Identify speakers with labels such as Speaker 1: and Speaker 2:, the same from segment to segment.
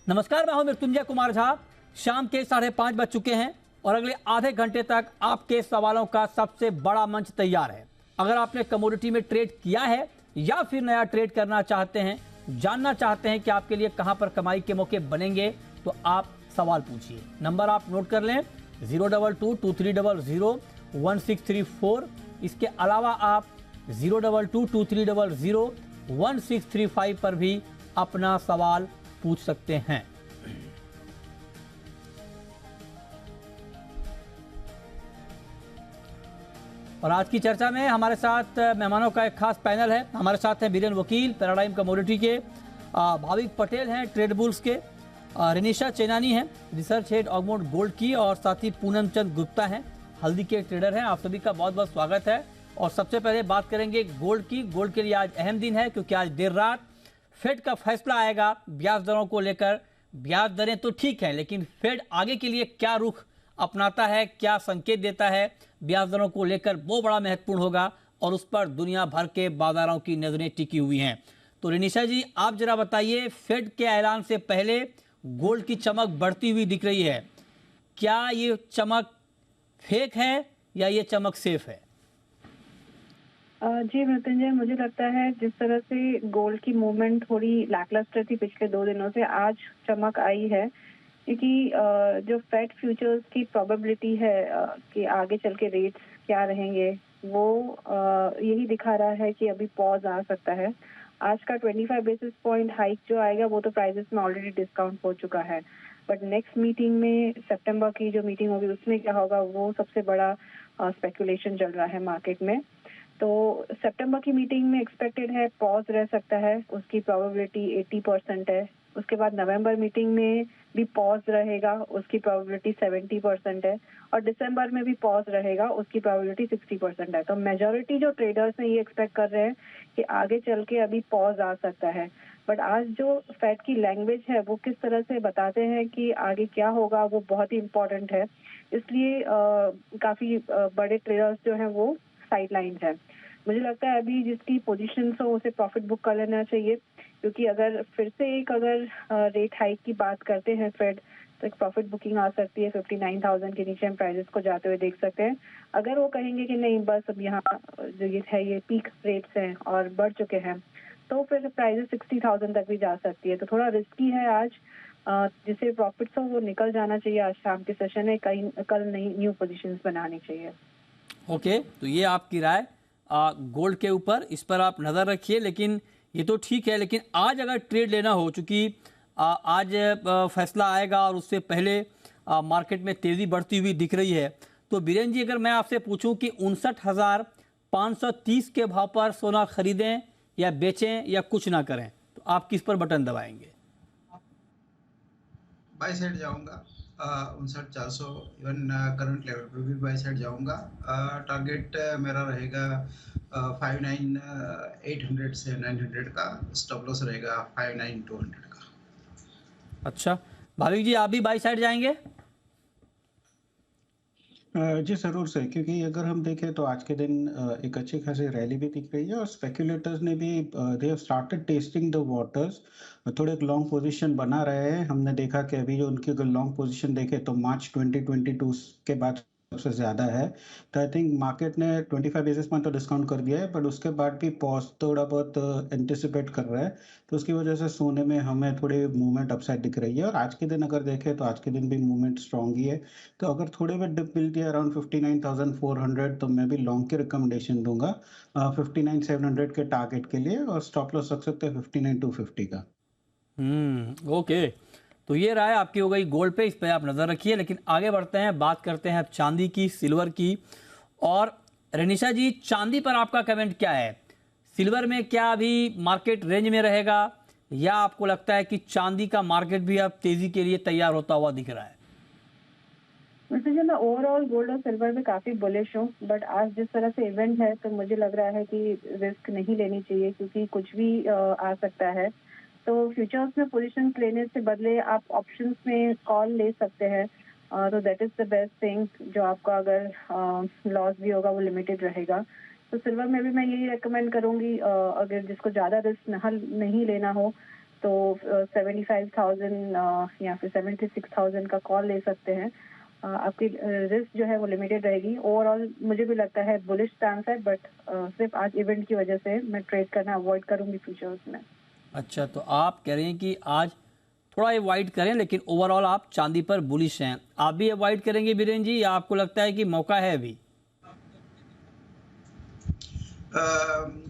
Speaker 1: नमस्कार, मैं हूं मृत्युंजय कुमार झा। शाम के 5:30 बज चुके हैं और अगले आधे घंटे तक आपके सवालों का सबसे बड़ा मंच तैयार है। अगर आपने कमोडिटी में ट्रेड किया है या फिर नया ट्रेड करना चाहते हैं, जानना चाहते हैं कि आपके लिए कहां पर कमाई के मौके बनेंगे, तो आप सवाल पूछिए। नंबर आप नोट कर लें 02223001634। इसके अलावा आप 02223001635 पर भी अपना सवाल पूछ सकते हैं। और आज की चर्चा में हमारे साथ मेहमानों का एक खास पैनल है। हमारे साथ हैं बीरेन वकील पैराडाइम कमोडिटी के, भाविक पटेल हैं ट्रेड बुल्स के, रिनिशा चेनानी हैं रिसर्च हेड ऑगमोंट गोल्ड की, और साथ ही पूनम चंद गुप्ता हैं हल्दी के ट्रेडर हैं। आप सभी का बहुत बहुत स्वागत है। और सबसे पहले बात करेंगे गोल्ड की। गोल्ड के लिए आज अहम दिन है क्योंकि आज देर रात फेड का फैसला आएगा ब्याज दरों को लेकर। ब्याज दरें तो ठीक है, लेकिन फेड आगे के लिए क्या रुख अपनाता है, क्या संकेत देता है ब्याज दरों को लेकर, वो बड़ा महत्वपूर्ण होगा और उस पर दुनिया भर के बाजारों की नजरें टिकी हुई हैं। तो रिनिशा जी, आप जरा बताइए, फेड के ऐलान से पहले गोल्ड की चमक बढ़ती हुई दिख रही है। क्या ये चमक फेक है या ये चमक सेफ है?
Speaker 2: जी मृत्युंजय, मुझे लगता है जिस तरह से गोल्ड की मूवमेंट थोड़ी लैकलस्टर थी पिछले 2 दिनों से, आज चमक आई है क्योंकि जो फेड फ्यूचर्स की प्रोबेबिलिटी है कि आगे चल के रेट्स क्या रहेंगे, वो यही दिखा रहा है कि अभी पॉज आ सकता है। आज का 25 बेसिस पॉइंट हाइक जो आएगा वो तो प्राइजेस में ऑलरेडी डिस्काउंट हो चुका है, बट नेक्स्ट मीटिंग में सितंबर की जो मीटिंग होगी उसमें क्या होगा, वो सबसे बड़ा स्पेकुलेशन चल रहा है मार्केट में। तो सितंबर की मीटिंग में एक्सपेक्टेड है पॉज रह सकता है, उसकी प्रोबेबिलिटी 80% है। उसके बाद नवंबर मीटिंग में भी पॉज रहेगा, उसकी प्रोबेबिलिटी 70% है। और दिसंबर में भी पॉज रहेगा, उसकी प्रोबेबिलिटी 60% है। तो मेजॉरिटी जो ट्रेडर्स हैं ये एक्सपेक्ट कर रहे हैं कि आगे चल के अभी पॉज आ सकता है। बट आज जो फेड की लैंग्वेज है वो किस तरह से बताते हैं कि आगे क्या होगा, वो बहुत ही इम्पोर्टेंट है। इसलिए काफ़ी बड़े ट्रेडर्स जो हैं वो साइडलाइन है। मुझे लगता है अभी जिसकी पोजीशन हो उसे प्रॉफिट बुक कर लेना चाहिए, क्योंकि अगर फिर से अगर रेट हाइक की बात करते हैं फेड, तो एक प्रॉफिट बुकिंग आ सकती है। 59,000 के नीचे हम प्राइजेस को जाते हुए देख सकते हैं। अगर वो कहेंगे कि नहीं बस अब यहाँ जो ये है ये पीक रेट्स हैं और बढ़ चुके हैं, तो फिर प्राइजेस 60,000 तक भी जा सकती है। तो थोड़ा रिस्की है आज। जिसे प्रॉफिट्स हो वो निकल जाना चाहिए आज शाम के सेशन में, कल नई न्यू पोजीशंस बनानी चाहिए।
Speaker 1: ओके, तो ये आपकी राय गोल्ड के ऊपर, इस पर आप नज़र रखिए। लेकिन ये तो ठीक है, लेकिन आज अगर ट्रेड लेना हो, चूंकि आज फैसला आएगा और उससे पहले मार्केट में तेज़ी बढ़ती हुई दिख रही है, तो बीरेन जी, अगर मैं आपसे पूछूं कि 59,530 के भाव पर सोना खरीदें या बेचें या कुछ ना करें, तो आप किस पर बटन दबाएंगे?
Speaker 3: बाई साइड जाऊंगा 59,400, इवन करंट लेवल पे भी बाई साइड जाऊंगा। टारगेट मेरा रहेगा 59,800 से 900 का। स्टॉप लॉस रहेगा 59,200 का।
Speaker 1: अच्छा, भाविक जी, आप भी बाई साइड जाएंगे?
Speaker 4: जी ज़रूर से, क्योंकि अगर हम देखें तो आज के दिन एक अच्छी खासी रैली भी दिख रही है और स्पेक्युलेटर्स ने भी they have started testing the waters, थोड़े एक लॉन्ग पोजीशन बना रहे हैं। हमने देखा कि अभी जो उनकी अगर लॉन्ग पोजीशन देखें तो मार्च 2022 के बाद सबसे ज़्यादा है। तो आई थिंक मार्केट ने 25 बेसिस पॉइंट तो डिस्काउंट कर दिया है, बट उसके बाद भी पॉज थोड़ा बहुत एंटिसिपेट कर रहा है। तो उसकी वजह से सोने में हमें थोड़ी मूवमेंट अपसाइड दिख रही है। और आज के दिन अगर देखें तो आज के दिन भी मूवमेंट स्ट्रॉन्ग ही है। तो अगर थोड़े बहुत डिप मिलती है अराउंड 59,400, तो मैं भी लॉन्ग की रिकमेंडेशन दूंगा 59,700 के टारगेट के लिए, और स्टॉप लॉस रख सकते हैं 59,250 का।
Speaker 1: ओके, तो ये राय आपकी हो गई गोल्ड पे, इस पे आप नज़र रखिए। लेकिन आगे बढ़ते हैं, बात करते हैं अब चांदी की, सिल्वर की। और रनिशा जी, चांदी पर आपका कमेंट क्या है? सिल्वर में क्या अभी मार्केट रेंज में रहेगा, या आपको लगता है कि चांदी का मार्केट भी अब तेजी के लिए तैयार होता हुआ दिख रहा है?
Speaker 2: वैसे मैं ओवरऑल गोल्ड और सिल्वर में काफ़ी बुलिश हूँ, बट आज जिस तरह से इवेंट है तो मुझे लग रहा है कि रिस्क नहीं लेनी चाहिए, क्योंकि कुछ भी आ सकता है। तो फ्यूचर्स में पोजीशंस लेने से बदले आप ऑप्शंस में कॉल ले सकते हैं। तो that is the best thing, जो आपका अगर लॉस भी होगा वो लिमिटेड रहेगा। तो सिल्वर में भी मैं यही रेकमेंड करूँगी, अगर जिसको ज़्यादा रिस्क नहीं लेना हो तो 75,000 या फिर 76,000 का कॉल ले सकते हैं। आपकी रिस्क जो है वो लिमिटेड रहेगी। ओवरऑल मुझे भी लगता है बुलिश स्टैंस है, बट सिर्फ आज इवेंट की वजह से मैं ट्रेड करना अवॉइड करूंगी फ्यूचर्स में।
Speaker 1: अच्छा, तो आप कह रहे हैं कि आज थोड़ा अवॉइड करें, लेकिन ओवरऑल आप चांदी पर बुलिश हैं। आप भी अवॉइड करेंगे बीरेन जी, या आपको लगता है कि मौका है अभी?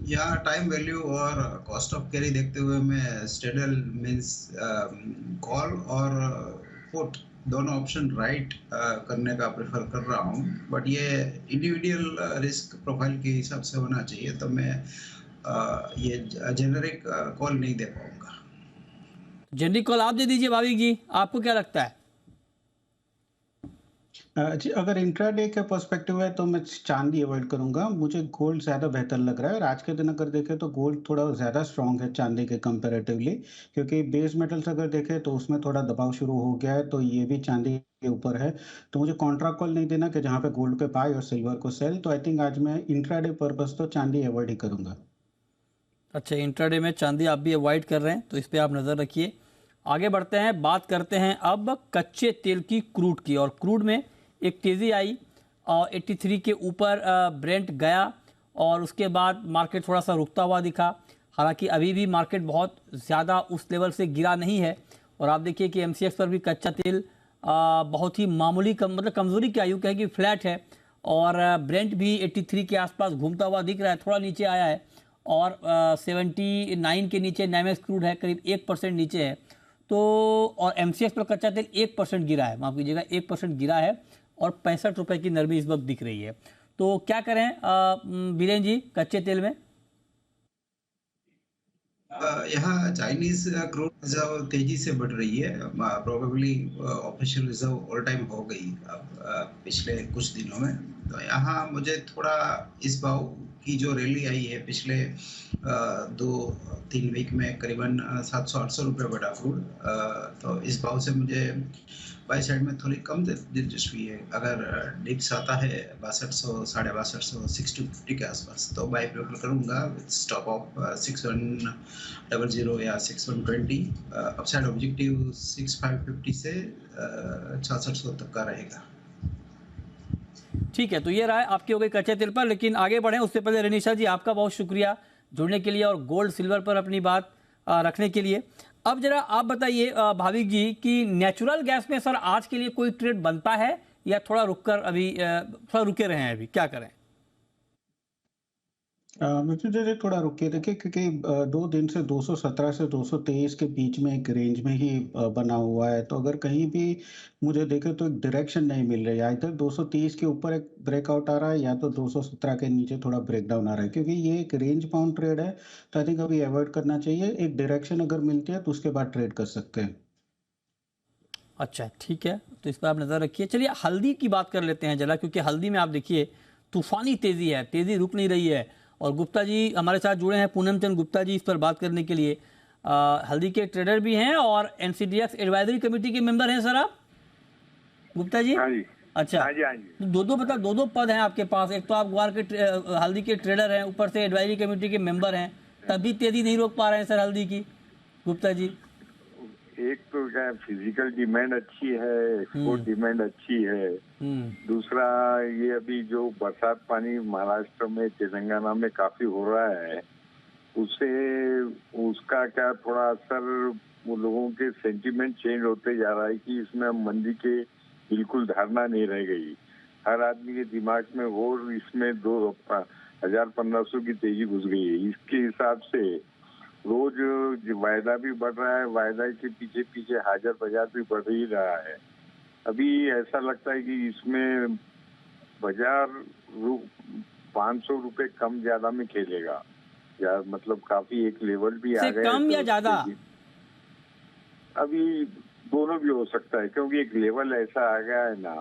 Speaker 3: यहाँ टाइम वैल्यू और कॉस्ट ऑफ कैरी देखते हुए मैं स्टेडल मींस कॉल और पुट दोनों ऑप्शन राइट करने का प्रेफर कर रहा हूँ, बट ये इंडिविजुअल रिस्क प्रोफाइल के हिसाब से होना चाहिए, तो मैं ये जेनरिक कॉल नहीं दे पाऊंगा।
Speaker 1: जेनरिक कॉल आप दे दीजिए भाविक जी, आपको क्या लगता है?
Speaker 4: जी, अगर इंट्राडे के पर्सपेक्टिव है तो मैं चांदी अवॉइड करूंगा। मुझे गोल्ड ज़्यादा बेहतर लग रहा है, और आज के दिन अगर देखें तो गोल्ड थोड़ा ज़्यादा स्ट्रांग है चांदी के कंपैरेटिवली, क्योंकि बेस मेटल्स अगर देखें तो उसमें थोड़ा दबाव शुरू हो गया है, तो ये भी चांदी के ऊपर है। तो मुझे कॉन्ट्रा कॉल नहीं देना कि जहाँ पे गोल्ड पे बाय और सिल्वर को सेल। तो आई थिंक आज मैं इंट्राडे पर्पस तो चांदी अवॉइड ही करूंगा।
Speaker 1: अच्छा, इंट्राडे में चांदी आप भी अवॉइड कर रहे हैं, तो इस पर आप नज़र रखिए। आगे बढ़ते हैं, बात करते हैं अब कच्चे तेल की, क्रूड की। और क्रूड में एक तेज़ी आई और 83 के ऊपर ब्रेंट गया, और उसके बाद मार्केट थोड़ा सा रुकता हुआ दिखा। हालांकि अभी भी मार्केट बहुत ज़्यादा उस लेवल से गिरा नहीं है। और आप देखिए कि MCX पर भी कच्चा तेल बहुत ही मामूली मतलब कमज़ोरी क्या यूँ कहें कि फ्लैट है, और ब्रेंट भी 83 के आसपास घूमता हुआ दिख रहा है, थोड़ा नीचे आया है, और 79 के नीचे NYMEX क्रूड है, करीब 1% नीचे है। तो और MCX पर कच्चा तेल 1% गिरा है, माफ़ कीजिएगा 1% गिरा है, और 65 रुपये की नरमी इस वक्त दिख रही है। तो क्या करें बीरेन जी कच्चे तेल में?
Speaker 3: यहाँ चाइनीज क्रूड रिजर्व तेजी से बढ़ रही है, probably official reserve all time हो गई अब पिछले कुछ दिनों में। तो यहाँ मुझे थोड़ा इस भाव की जो रैली आई है पिछले 2-3 वीक में, करीबन 700-800 रुपये बढ़ा क्रूड, तो इस भाव से मुझे बाई साइड में थोड़ी कम दिलचस्पी है। अगर डिप्स आता है 6200, 6250, 6250 के आसपास, तो बाई प्रेफर करूंगा स्टॉप ऑफ 6100 या 6120। अपसाइड ऑब्जेक्टिव 6550 से 6600 तक का रहेगा।
Speaker 1: ठीक है, तो ये राय आपकी हो गई कच्चे तेल पर, लेकिन आगे बढ़ें उससे पहले रेनिशा जी आपका बहुत शुक्रिया जुड़ने के लिए और गोल्ड सिल्वर पर अपनी बात रखने के लिए। अब जरा आप बताइए भाविक जी कि नेचुरल गैस में सर आज के लिए कोई ट्रेड बनता है, या थोड़ा रुककर अभी थोड़ा रुके रहे हैं, अभी क्या करें?
Speaker 4: मुझे थोड़ा रुकिए, देखिए क्योंकि 2 दिन से 217 से 223 के बीच में एक रेंज में ही बना हुआ है। तो अगर कहीं भी मुझे देखे तो एक डायरेक्शन नहीं मिल रही है, इधर 230 के ऊपर एक ब्रेकआउट आ रहा है, या तो 217 के नीचे थोड़ा ब्रेकडाउन आ रहा है। क्योंकि ये एक रेंज बाउंड ट्रेड है, तो आई थिंक अभी अवॉइड करना चाहिए। एक डायरेक्शन अगर मिलती है तो उसके बाद ट्रेड कर सकते हैं।
Speaker 1: अच्छा, ठीक है, तो इस पर आप नज़र रखिए। चलिए हल्दी की बात कर लेते हैं जरा, क्योंकि हल्दी में आप देखिए तूफानी तेज़ी है, तेज़ी रुक नहीं रही है। और गुप्ता जी हमारे साथ जुड़े हैं, पूनम चंद गुप्ता जी, इस पर बात करने के लिए। हल्दी के ट्रेडर भी हैं और NCDX एडवाइजरी कमेटी के मेंबर हैं सर आप, गुप्ता जी?
Speaker 5: हाँ जी।
Speaker 1: अच्छा,
Speaker 5: हाँ जी, हाँ जी।
Speaker 1: दो पद हैं आपके पास। एक तो आप ग्वार के हल्दी के ट्रेडर हैं, ऊपर से एडवाइजरी कमेटी के मेंबर हैं, तभी तेज़ी नहीं रोक पा रहे हैं सर हल्दी की, गुप्ता जी।
Speaker 5: एक तो क्या फिजिकल डिमांड अच्छी है, एक्सपोर्ट डिमांड अच्छी है। दूसरा ये अभी जो बरसात पानी महाराष्ट्र में, तेलंगाना में काफी हो रहा है, उससे उसका क्या थोड़ा असर वो लोगों के सेंटिमेंट चेंज होते जा रहा है कि इसमें मंदी के बिल्कुल धारणा नहीं रह गई। हर आदमी के दिमाग में और इसमें 2000-1500 की तेजी घुस गई है। इसके हिसाब से रोज वायदा भी बढ़ रहा है, वायदा के पीछे पीछे हाजिर बाजार भी बढ़ ही रहा है। अभी ऐसा लगता है कि इसमें बाजार 500 रुपए कम ज्यादा में खेलेगा, या मतलब काफी एक लेवल भी आ गया
Speaker 1: कम या ज्यादा?
Speaker 5: अभी दोनों भी हो सकता है, क्योंकि एक लेवल ऐसा आ गया है ना,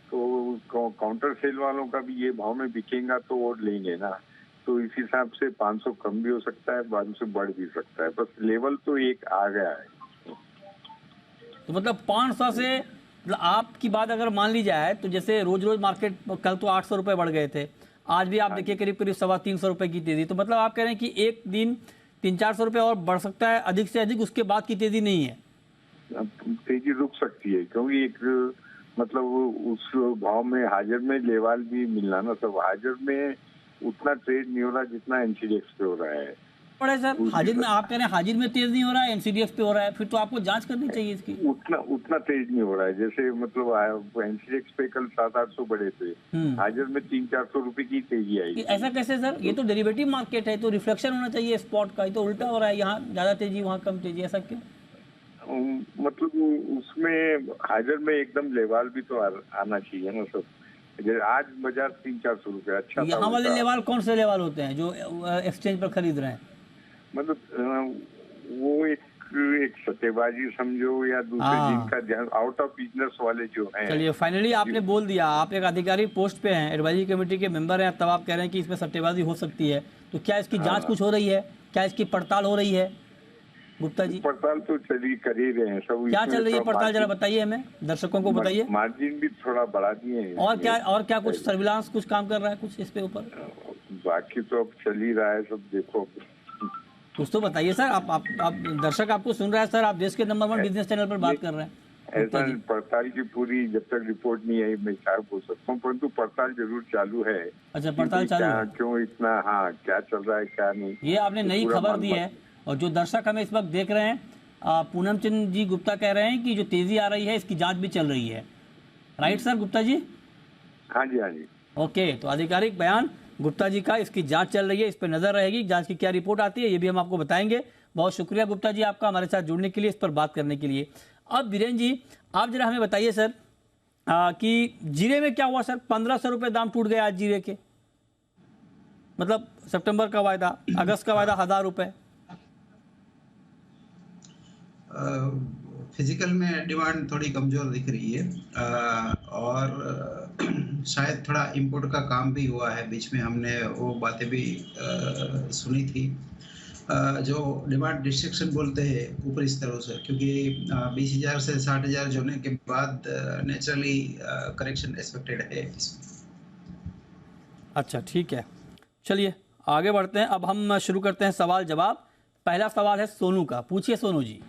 Speaker 5: तो काउंटर सेल वालों का भी ये भाव में बिकेगा तो वो लेंगे ना, तो इस हिसाब से 500 कम भी हो सकता है, 500 बढ़ भी सकता है। बस लेवल तो एक आ गया है।
Speaker 1: तो मतलब 500 से, मतलब आपकी बात अगर मान ली जाए तो जैसे रोज रोज मार्केट, कल तो 800 रुपए बढ़ गए थे, आज भी आप देखिए करीब करीब 325 रुपए की तेजी। तो मतलब आप कह रहे हैं कि एक दिन 300-400 रुपये और बढ़ सकता है अधिक से अधिक, उसके बाद की तेजी नहीं है।
Speaker 5: तेजी रुक सकती है क्योंकि एक मतलब उस भाव में हाजिर में लेवाल भी मिलना ना, सब हाजिर में उतना ट्रेड नहीं हो रहा जितना एनसीडीएक्स पे हो रहा है।
Speaker 1: बड़े सर हाजिर में आप कह रहे हैं हाजिर में तेज नहीं हो रहा है, एनसीडीएक्स पे हो रहा है, फिर तो आपको जांच करनी चाहिए इसकी।
Speaker 5: उतना तेज नहीं हो रहा है, जैसे मतलब एनसीडीएक्स पे कल 700-800 बढ़े थे, हाजिर में 300-400 रुपए की तेजी आई।
Speaker 1: ऐसा कैसे सर? ये तो डेरिवेटिव मार्केट है, तो रिफ्लेक्शन होना चाहिए स्पॉट का, ये तो उल्टा हो रहा है, यहाँ ज्यादा तेजी वहाँ कम तेजी, ऐसा क्यों?
Speaker 5: मतलब उसमें हाजिर में एकदम लेवाल भी तो आना चाहिए ना सब। आज बाजार 300-400 रुपए अच्छा।
Speaker 1: यहाँ वाले लेवाल कौन से लेवाल होते हैं जो एक्सचेंज पर खरीद रहे हैं?
Speaker 5: मतलब वो एक सट्टेबाजी समझो या दूसरे जिनका ध्यान आउट ऑफ बिजनेस वाले जो हैं।
Speaker 1: चलिए फाइनली आपने बोल दिया, आप एक आधिकारिक पोस्ट पे हैं, एडवाइजरी कमेटी के मेंबर हैं, तब आप कह रहे हैं कि इसमें सट्टेबाजी हो सकती है, तो क्या इसकी जांच कुछ हो रही है? क्या इसकी पड़ताल हो रही है गुप्ता जी?
Speaker 5: पड़ताल तो चली कर ही रहे हैं सब।
Speaker 1: क्या चल रही है पड़ताल, जरा बताइए हमें, दर्शकों को बताइए।
Speaker 5: मार्जिन भी थोड़ा बढ़ा दिए हैं।
Speaker 1: और क्या कुछ सर्विलांस कुछ काम कर रहा है कुछ इसके ऊपर?
Speaker 5: बाकी तो अब चल ही रहा है सब, देखो
Speaker 1: कुछ तो बताइए सर। आप दर्शक आपको सुन रहा है सर, आप देश के नंबर 1 बिजनेस चैनल पर बात कर रहे हैं।
Speaker 5: ऐसा पड़ताल की पूरी जब तक रिपोर्ट नहीं आई मैं क्या बोल सकता हूँ, परंतु पड़ताल जरूर चालू है।
Speaker 1: अच्छा पड़ताल चालू है,
Speaker 5: क्यों इतना, हाँ क्या चल रहा है क्या नहीं,
Speaker 1: ये आपने नई खबर दी है। और जो दर्शक हमें इस वक्त देख रहे हैं, पूनम चंद जी गुप्ता कह रहे हैं कि जो तेजी आ रही है इसकी जांच भी चल रही है, राइट सर गुप्ता जी?
Speaker 5: हाँ जी हाँ जी।
Speaker 1: ओके, तो आधिकारिक बयान गुप्ता जी का, इसकी जांच चल रही है, इस पर नजर रहेगी, जांच की क्या रिपोर्ट आती है ये भी हम आपको बताएंगे। बहुत शुक्रिया गुप्ता जी आपका हमारे साथ जुड़ने के लिए, इस पर बात करने के लिए। अब वीरेन जी आप जरा हमें बताइए सर कि जीरे में क्या हुआ सर? 1500 रुपये दाम टूट गया आज जीरे के, मतलब सितंबर का वायदा, अगस्त का वायदा 1000 रुपये।
Speaker 3: फिजिकल में डिमांड थोड़ी कमजोर दिख रही है और शायद थोड़ा इंपोर्ट का काम भी हुआ है, बीच में हमने वो बातें भी सुनी थी। जो डिमांड डिस्ट्रक्शन बोलते हैं ऊपरी स्तरों से, क्योंकि 20,000 से 60,000 जोड़ने के बाद नेचुरली करेक्शन एक्सपेक्टेड है इसमें।
Speaker 1: अच्छा ठीक है, चलिए आगे बढ़ते हैं। अब हम शुरू करते हैं सवाल जवाब। पहला सवाल है सोनू का, पूछिए सोनू जी।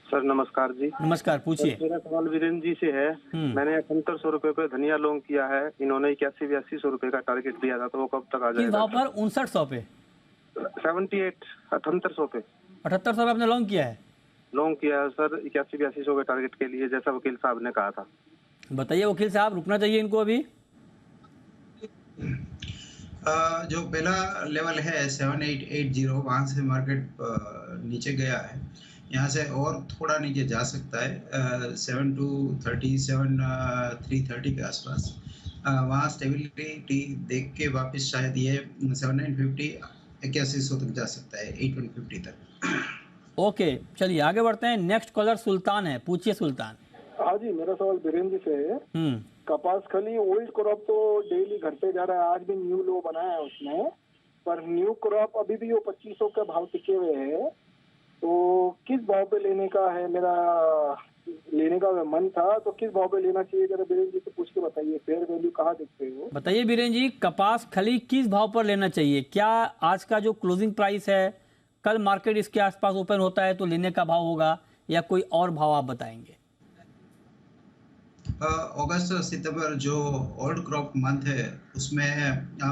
Speaker 6: सर नमस्कार जी।
Speaker 1: नमस्कार, पूछिए।
Speaker 6: मेरा सवाल वीरेंद्र जी से है। मैंने 7800 रुपए पे धनिया लॉन्ग किया है, इन्होंने 81-82 रुपए का टारगेट दिया था, तो वो कब तक आ जाएगा?
Speaker 1: किस भाव पर? 5900 पे?
Speaker 6: 7800 पे
Speaker 1: 7800 पे आपने लॉन्ग किया है?
Speaker 6: लॉन्ग किया है सर 81-82 के टारगेट के लिए, जैसा वकील साहब ने कहा था।
Speaker 1: बताइए वकील साहब, रुकना चाहिए इनको अभी?
Speaker 3: जो पहला लेवल है 7880, वहां से मार्केट नीचे गया है, यहाँ से और थोड़ा नीचे जा सकता है 7230, 7330 के आसपास। वहाँ स्टेबिलिटी देख के वापस शायद ये 7950, 8100 तक जा सकता है, 8150 तक।
Speaker 1: ओके चलिए आगे बढ़ते हैं। नेक्स्ट कॉलर सुल्तान है, पूछिए सुल्तान।
Speaker 7: हाँ जी, मेरा सवाल वीरेंद्र जी से है। कपास खली ओल्ड क्रॉप तो डेली घटते जा रहा है, आज भी न्यू लो बनाया है उसने, पर न्यू क्रॉप अभी भी वो 2500 का भाव टिके हुए है, तो किस भाव पे लेने का है? मेरा लेने का मन था, तो किस भाव पे लेना चाहिए जरा वीरेंद्र जी से पूछ के बताइए। फेयर वैल्यू कहाँ देखते हो?
Speaker 1: बताइए वीरेंद्र जी, कपास खली किस भाव पर लेना चाहिए? क्या आज का जो क्लोजिंग प्राइस है, कल मार्केट इसके आसपास ओपन होता है तो लेने का भाव होगा, या कोई और भाव आप बताएंगे?
Speaker 3: अगस्त और सितंबर जो ओल्ड क्रॉप मंथ है उसमें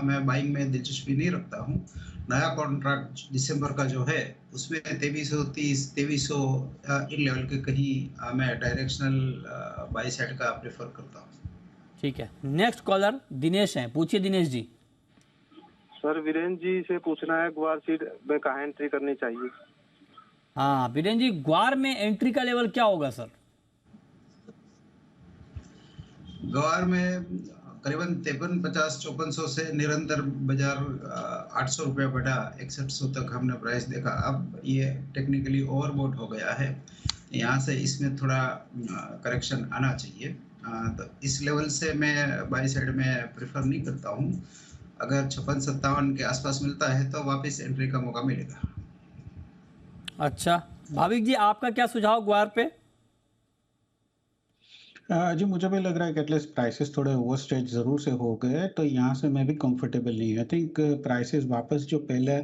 Speaker 3: मैं बाइंग में दिलचस्पी नहीं रखता हूँ। नया कॉन्ट्रैक्ट दिसंबर का जो है उसमें 2330, 2300 इन लेवल के कहीं मैं डायरेक्शनल बाई साइड का प्रेफर करता हूँ।
Speaker 1: ठीक है, नेक्स्ट कॉलर दिनेश हैं, पूछिए दिनेश जी।
Speaker 6: सर वीरेंद्र जी से पूछना है, ग्वार सीड में कहाँ एंट्री करनी चाहिए?
Speaker 1: हाँ वीरेंद्र जी, ग्वार में एंट्री का लेवल क्या होगा सर?
Speaker 3: ग्वार में करीबन 5350, 5400 से निरंतर बाजार 800 रुपया बढ़ा, 6100 तक हमने प्राइस देखा। अब ये टेक्निकली ओवरबॉट हो गया है, यहाँ से इसमें थोड़ा करेक्शन आना चाहिए। तो इस लेवल से मैं बाई साइड में प्रेफर नहीं करता हूँ। अगर 56-57 के आसपास मिलता है तो वापस एंट्री का मौका मिलेगा।
Speaker 1: अच्छा भाविक जी, आपका क्या सुझाव ग्वार पे?
Speaker 4: जी मुझे भी लग रहा है कि एटलीस्ट प्राइसेस थोड़े ओवरस्टेज ज़रूर से हो गए, तो यहाँ से मैं भी कंफर्टेबल नहीं आई थिंक प्राइसेस वापस जो पहले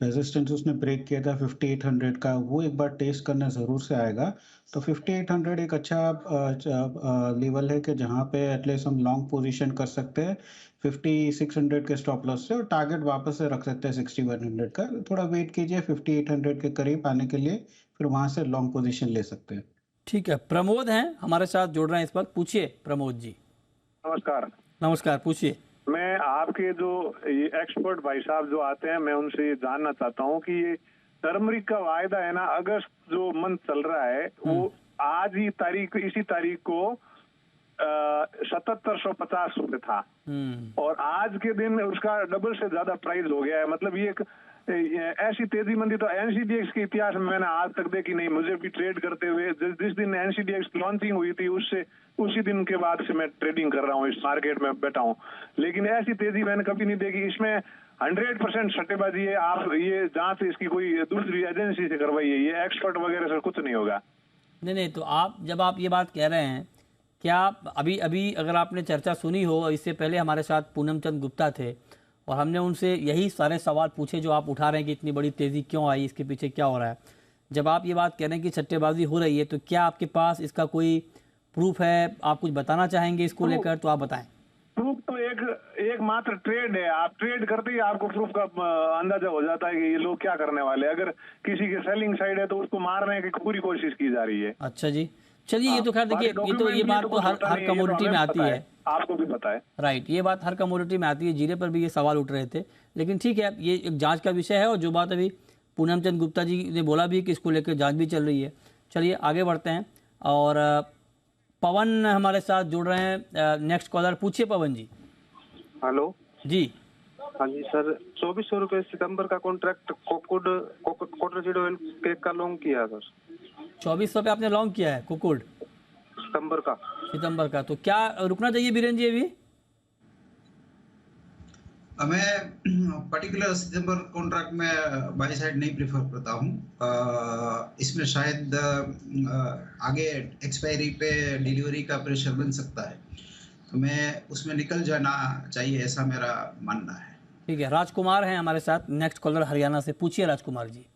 Speaker 4: रेजिस्टेंस उसने ब्रेक किया था 5800 का, वो एक बार टेस्ट करना ज़रूर से आएगा। तो 5800 एक अच्छा लेवल है कि जहाँ पे एटलीस्ट हम लॉन्ग पोजीशन कर सकते हैं 5600 के स्टॉप लॉस से, और टारगेट वापस से रख सकते हैं 6100 का। थोड़ा वेट कीजिए 5800 के करीब आने के लिए, फिर वहाँ से लॉन्ग पोजीशन ले सकते हैं।
Speaker 1: ठीक है, प्रमोद हैं हमारे साथ जुड़ रहे हैं इस वक्त। पूछिए प्रमोद जी।
Speaker 8: नमस्कार।
Speaker 1: नमस्कार, पूछिए।
Speaker 8: मैं आपके जो ये एक्सपर्ट भाई साहब जो आते हैं, मैं उनसे ये जानना चाहता हूँ कि ये टर्मरिक का वायदा है ना, अगस्त जो मंथ चल रहा है वो आज ही तारीख, इसी तारीख को 7750 रुपए था और आज के दिन उसका डबल से ज्यादा प्राइस हो गया है। मतलब ये एक ऐसी तेजी मंदी तो एनसीडीएक्स के इतिहास में मैंने आज तक देखी नहीं। मुझे भी ट्रेड करते हुए जिस दिन एनसीडीएक्स लॉन्चिंग हुई थी उससे उसी दिन के बाद से मैं ट्रेडिंग कर रहा हूँ, इस मार्केट में बैठा हूँ, लेकिन ऐसी तेजी मैंने कभी नहीं देखी। इसमें 100% सट्टेबाजी है। आप ये जांच इसकी कोई दूसरी एजेंसी से करवाइए, ये एक्सपर्ट वगैरह से कुछ नहीं होगा।
Speaker 1: नहीं, तो आप जब आप ये बात कह रहे हैं, क्या अभी अभी अगर आपने चर्चा सुनी हो, इससे पहले हमारे साथ पूनम चंद गुप्ता थे और हमने उनसे यही सारे सवाल पूछे जो आप उठा रहे हैं कि इतनी बड़ी तेज़ी क्यों आई, इसके पीछे क्या हो रहा है। जब आप ये बात कह रहे हैं कि सट्टेबाजी हो रही है, तो क्या आपके पास इसका कोई प्रूफ है? आप कुछ बताना चाहेंगे इसको लेकर, तो आप बताएं।
Speaker 8: प्रूफ तो एक मात्र ट्रेड है। आप ट्रेड करते ही आपको प्रूफ का अंदाजा हो जाता है कि ये लोग क्या करने वाले हैं। अगर किसी की सेलिंग साइड है तो उसको मारने की पूरी कोशिश की जा रही है।
Speaker 1: अच्छा जी, चलिए, ये तो खैर देखिए, ये बात तो हर कमोडिटी में आती है,
Speaker 8: आपको भी पता है।
Speaker 1: राइट, ये बात हर कमोडिटी में आती है। जीरे पर भी ये सवाल उठ रहे थे, लेकिन ठीक है, ये एक जांच का विषय है और जो बात अभी पूनम चंद गुप्ता जी ने बोला भी कि इसको लेकर जांच भी चल रही है। चलिए आगे बढ़ते हैं और पवन हमारे साथ जुड़ रहे हैं, नेक्स्ट कॉलर। पूछिए पवन जी।
Speaker 6: हेलो
Speaker 1: जी।
Speaker 6: हाँ जी सर, 2400 रुपये सितंबर का कॉन्ट्रैक्ट कोटर सीड ऑयल केक का लॉन्ग किया सर।
Speaker 1: 2400 पे आपने लॉन्ग किया है कुकुड
Speaker 6: सितंबर का,
Speaker 1: तो क्या रुकना चाहिए बीरेन जी अभी?
Speaker 3: मैं पर्टिकुलर सितंबर कॉन्ट्रैक्ट में बाई साइड नहीं प्रेफर करता हूँ। इसमें शायद आगे एक्सपायरी पे डिलीवरी का प्रेशर बन सकता है, तो मैं उसमें निकल जाना चाहिए, ऐसा मेरा मानना है।
Speaker 1: ठीक है, राजकुमार हैं हमारे साथ, नेक्स्ट कॉलर हरियाणा से। पूछिए राजकुमार जी।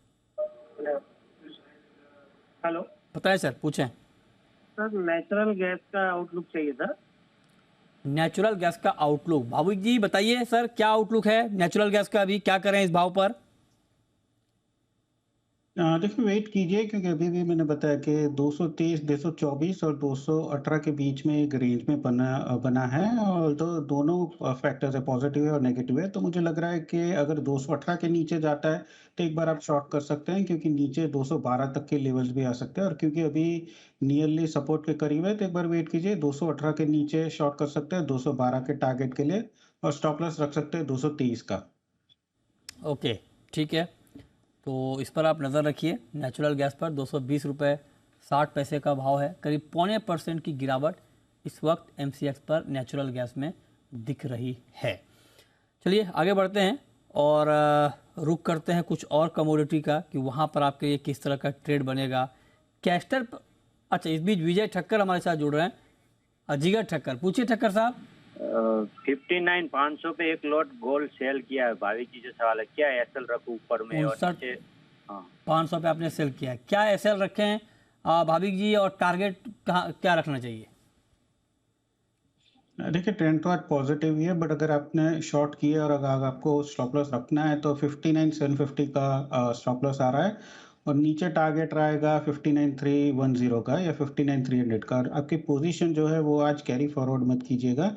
Speaker 9: हेलो,
Speaker 1: बताएं सर, पूछें।
Speaker 9: सर नेचुरल गैस का आउटलुक चाहिए था।
Speaker 1: नेचुरल गैस का आउटलुक, भावुक जी बताइए सर, क्या आउटलुक है नेचुरल गैस का, अभी क्या करें इस भाव पर?
Speaker 4: देखिए वेट कीजिए, क्योंकि अभी भी मैंने बताया कि 223, 224 और 218 के बीच में एक रेंज में बना है, और तो दोनों फैक्टर्स है, पॉजिटिव है और नेगेटिव है। तो मुझे लग रहा है कि अगर 218 के नीचे जाता है तो एक बार आप शॉर्ट कर सकते हैं, क्योंकि नीचे 212 तक के लेवल्स भी आ सकते हैं, और क्योंकि अभी नियरली सपोर्ट के करीब है, तो एक बार वेट कीजिए। 218 के नीचे शॉर्ट कर सकते हैं 212 के टारगेट के लिए, और स्टॉप लॉस रख सकते हैं 223 का।
Speaker 1: ओके, ठीक है, तो इस पर आप नज़र रखिए। नेचुरल गैस पर 220 रुपये 60 पैसे का भाव है, करीब 0.25% की गिरावट इस वक्त MCX पर नेचुरल गैस में दिख रही है। चलिए आगे बढ़ते हैं और रुक करते हैं कुछ और कमोडिटी का कि वहाँ पर आपके लिए किस तरह का ट्रेड बनेगा। कैस्टर, अच्छा, इस बीच विजय ठक्कर हमारे साथ जुड़ रहे हैं। जिगर ठक्कर, पूछिए ठक्कर साहब।
Speaker 10: 59,500 पे एक लॉट गोल्ड सेल किया है। भाविक जी से सवाल है, क्या एसएल रखूं ऊपर में और नीचे?
Speaker 1: 500 पे आपने सेल किया है, क्या एसएल रखें भाविक जी, और टारगेट क्या रखना चाहिए?
Speaker 4: देखिए ट्रेंड तो आज पॉजिटिव ही है, बट अगर आपने शॉर्ट किया और अगर आपको स्टॉप लॉस रखना है तो 59,750 का स्टॉप लॉस आ रहा है, और नीचे टारगेट रहेगा 59,310 का या 59,300 का। और आपकी पोजीशन जो है वो आज कैरी फॉरवर्ड मत कीजिएगा,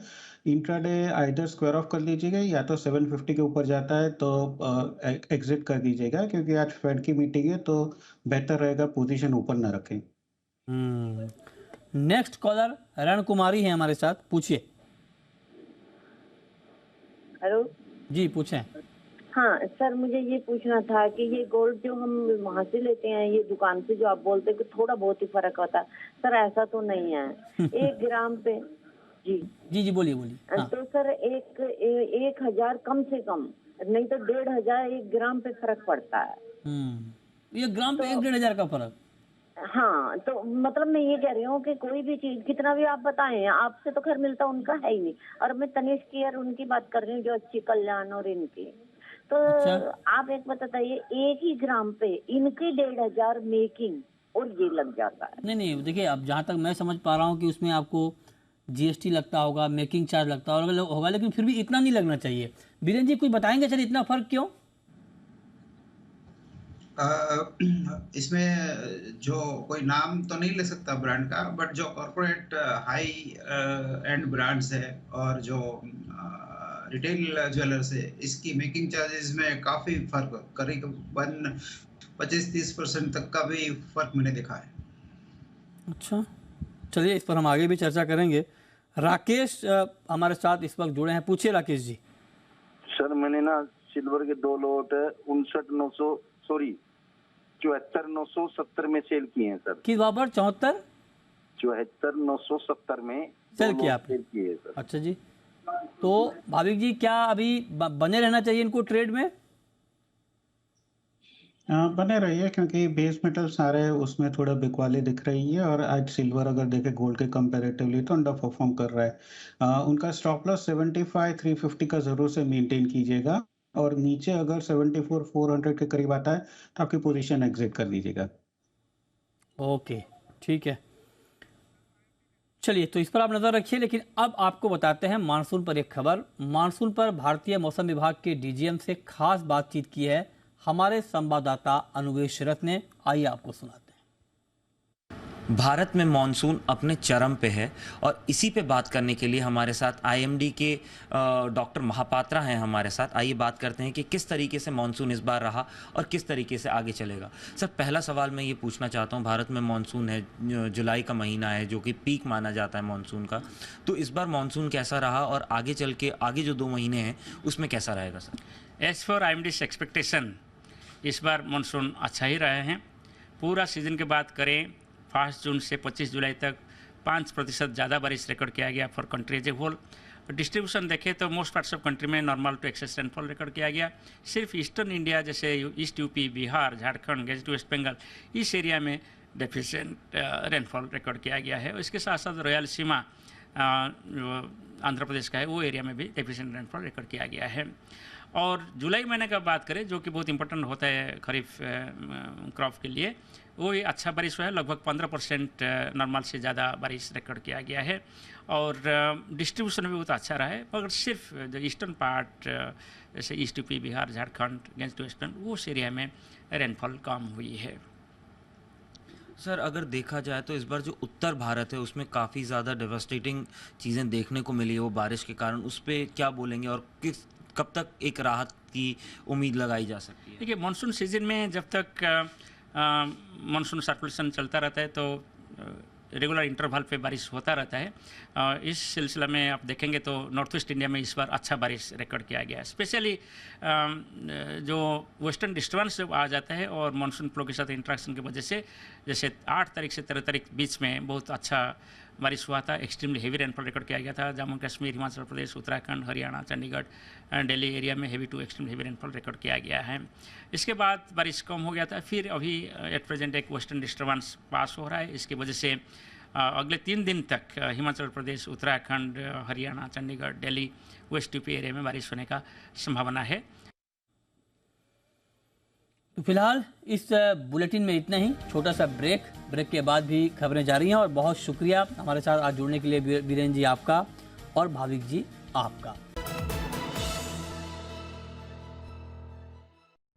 Speaker 4: इंट्राडे आइदर स्क्वायर ऑफ कर लीजिएगा, या तो 750 के ऊपर जाता है तो एग्जिट कर दीजिएगा, क्योंकि आज फेड की मीटिंग है, तो बेहतर रहेगा पोजीशन ऊपर ना रखें।
Speaker 1: नेक्स्ट कॉलर रण कुमारी है हमारे साथ, पूछिए।
Speaker 11: हेलो
Speaker 1: जी, पूछें।
Speaker 11: हाँ सर, मुझे ये पूछना था कि ये गोल्ड जो हम वहाँ से लेते हैं, ये दुकान से जो आप बोलते हैं कि थोड़ा बहुत ही फर्क होता है, सर ऐसा तो नहीं है? 1 ग्राम पे
Speaker 1: जी बोलिए।
Speaker 11: हाँ। तो सर 1,000 कम से कम, नहीं तो 1,500 1 ग्राम पे फर्क पड़ता है।
Speaker 1: ये ग्राम पे 1-1,500 का फर्क?
Speaker 11: हाँ, तो मतलब मैं ये कह रही हूँ कि कोई भी चीज कितना भी आप बताएं, आपसे तो खैर मिलता उनका है ही नहीं। और मैं तनिष्क की और उनकी बात कर रही हूँ, जो अच्छी कल्याण और इनकी। तो आप एक बताइए, एक ही ग्राम पे इनकी 1500 मेकिंग और ये लग जाता है।
Speaker 1: नहीं, देखिए अब जहाँ तक मैं समझ पा रहा हूँ कि उसमें आपको जीएसटी लगता होगा, मेकिंग चार्ज लगता होगा, लेकिन फिर भी इतना नहीं लगना चाहिए। बीरेन जी कुछ बताएंगे सर, इतना फर्क क्यों?
Speaker 3: इसमें जो कोई नाम तो नहीं ले सकता ब्रांड का, बट जो कॉर्पोरेट हाई एंड ब्रांड्स है और जो रिटेल ज्वेलर्स है, इसकी मेकिंग चार्जेस में काफ़ी फर्क, करीबन 25-30% तक का भी फर्क मैंने देखा है।
Speaker 1: अच्छा, चलिए इस पर हम आगे भी चर्चा करेंगे। राकेश हमारे साथ इस वक्त जुड़े हैं, पूछिए राकेश जी।
Speaker 12: सर मैंने ना सिल्वर के 2 लॉट 74,970 में सेल किए हैं सर।
Speaker 1: किस बाबर?
Speaker 12: 74,970 में
Speaker 1: सेल किया आपने?
Speaker 12: सेल किए सर।
Speaker 1: अच्छा जी, तो भाविक जी क्या अभी बने रहना चाहिए इनको ट्रेड में?
Speaker 4: बने रहिए, क्योंकि बेस मेटल सारे उसमें थोड़ा बिकवाली दिख रही है, और आज सिल्वर अगर देखें गोल्ड के कंपैरेटिवली तो अंडर परफॉर्म कर रहा है। उनका स्टॉप लॉस 75,350 का जरूर से मेंटेन कीजिएगा, और नीचे अगर 74,400 के करीब आता है तो आपकी पोजीशन एग्जिट कर दीजिएगा।
Speaker 1: ओके, ठीक है, चलिए तो इस पर आप नज़र रखिए। लेकिन अब आपको बताते हैं मानसून पर एक खबर। मानसून पर भारतीय मौसम विभाग के डीजीएम से खास बातचीत की है हमारे संवाददाता अनुवेश रथ ने। आइए आपको सुनाते हैं।
Speaker 13: भारत में मॉनसून अपने चरम पे है, और इसी पे बात करने के लिए हमारे साथ आईएमडी के डॉक्टर महापात्रा हैं हमारे साथ। आइए बात करते हैं कि किस तरीके से मॉनसून इस बार रहा और किस तरीके से आगे चलेगा। सर, पहला सवाल मैं ये पूछना चाहता हूँ, भारत में मॉनसून है, जुलाई का महीना है जो कि पीक माना जाता है मॉनसून का, तो इस बार मॉनसून कैसा रहा और आगे चल के आगे जो 2 महीने हैं उसमें कैसा रहेगा सर?
Speaker 14: एज फॉर आईएमडी's एक्सपेक्टेशन इस बार मानसून अच्छा ही रहे हैं। पूरा सीजन की बात करें, 1 जून से 25 जुलाई तक 5% ज़्यादा बारिश रिकॉर्ड किया गया for country as a whole. Distribution देखें तो मोस्ट पार्ट्स ऑफ कंट्री में normal to excess rainfall record किया गया। सिर्फ ईस्टर्न इंडिया जैसे ईस्ट यूपी, बिहार, झारखंड, गेजेट वेस्ट बंगाल, इस एरिया में डेफिशिएंट रेनफॉल रिकॉर्ड किया गया है। इसके साथ साथ रॉयल सीमा आंध्र प्रदेश का है, वो एरिया में भी डेफिशिएंट रेनफॉल रिकॉर्ड किया गया है। और जुलाई महीने का बात करें, जो कि बहुत इंपॉर्टेंट होता है खरीफ क्रॉप के लिए, वो ही अच्छा बारिश हुआ है। लगभग 15% नॉर्मल से ज़्यादा बारिश रिकॉर्ड किया गया है, और डिस्ट्रीब्यूशन भी बहुत अच्छा रहा है। मगर सिर्फ जो ईस्टर्न पार्ट जैसे ईस्ट यूपी, बिहार, झारखंड, गेजेट वेस्ट बंगाल, उस एरिया में रेनफॉल कम हुई है।
Speaker 13: सर, अगर देखा जाए तो इस बार जो उत्तर भारत है उसमें काफ़ी ज़्यादा डेवास्टेटिंग चीज़ें देखने को मिली है वो बारिश के कारण। उस पर क्या बोलेंगे, और कब तक एक राहत की उम्मीद लगाई जा सकती है?
Speaker 14: देखिए, मानसून सीजन में जब तक मानसून सर्कुलेशन चलता रहता है तो रेगुलर इंटरवल पे बारिश होता रहता है। इस सिलसिला में आप देखेंगे तो नॉर्थ वेस्ट इंडिया में इस बार अच्छा बारिश रिकॉर्ड किया गया है। स्पेशली जो वेस्टर्न डिस्टर्बेंस आ जाता है और मानसून फ्लो के साथ इंट्रैक्शन की वजह से, जैसे 8 तारीख से 13 तारीख बीच में बहुत अच्छा बारिश हुआ था। एक्सट्रीमली हेवी रेनफॉल रिकॉर्ड किया गया था। जम्मू कश्मीर, हिमाचल प्रदेश, उत्तराखंड, हरियाणा, चंडीगढ़, दिल्ली एरिया में heavy to extreme heavy rainfall record किया गया है। इसके बाद बारिश कम हो गया था। फिर अभी एट प्रेजेंट एक वेस्टर्न डिस्टर्बेंस पास हो रहा है। इसकी वजह से अगले 3 दिन तक Himachal Pradesh, Uttarakhand, Haryana, Chandigarh, Delhi, west UP area में बारिश होने का संभावना है।
Speaker 1: तो फिलहाल इस बुलेटिन में इतना ही। छोटा सा ब्रेक के बाद भी खबरें जारी हैं। और बहुत शुक्रिया हमारे साथ आज जुड़ने के लिए बीरेन जी आपका और भाविक जी आपका।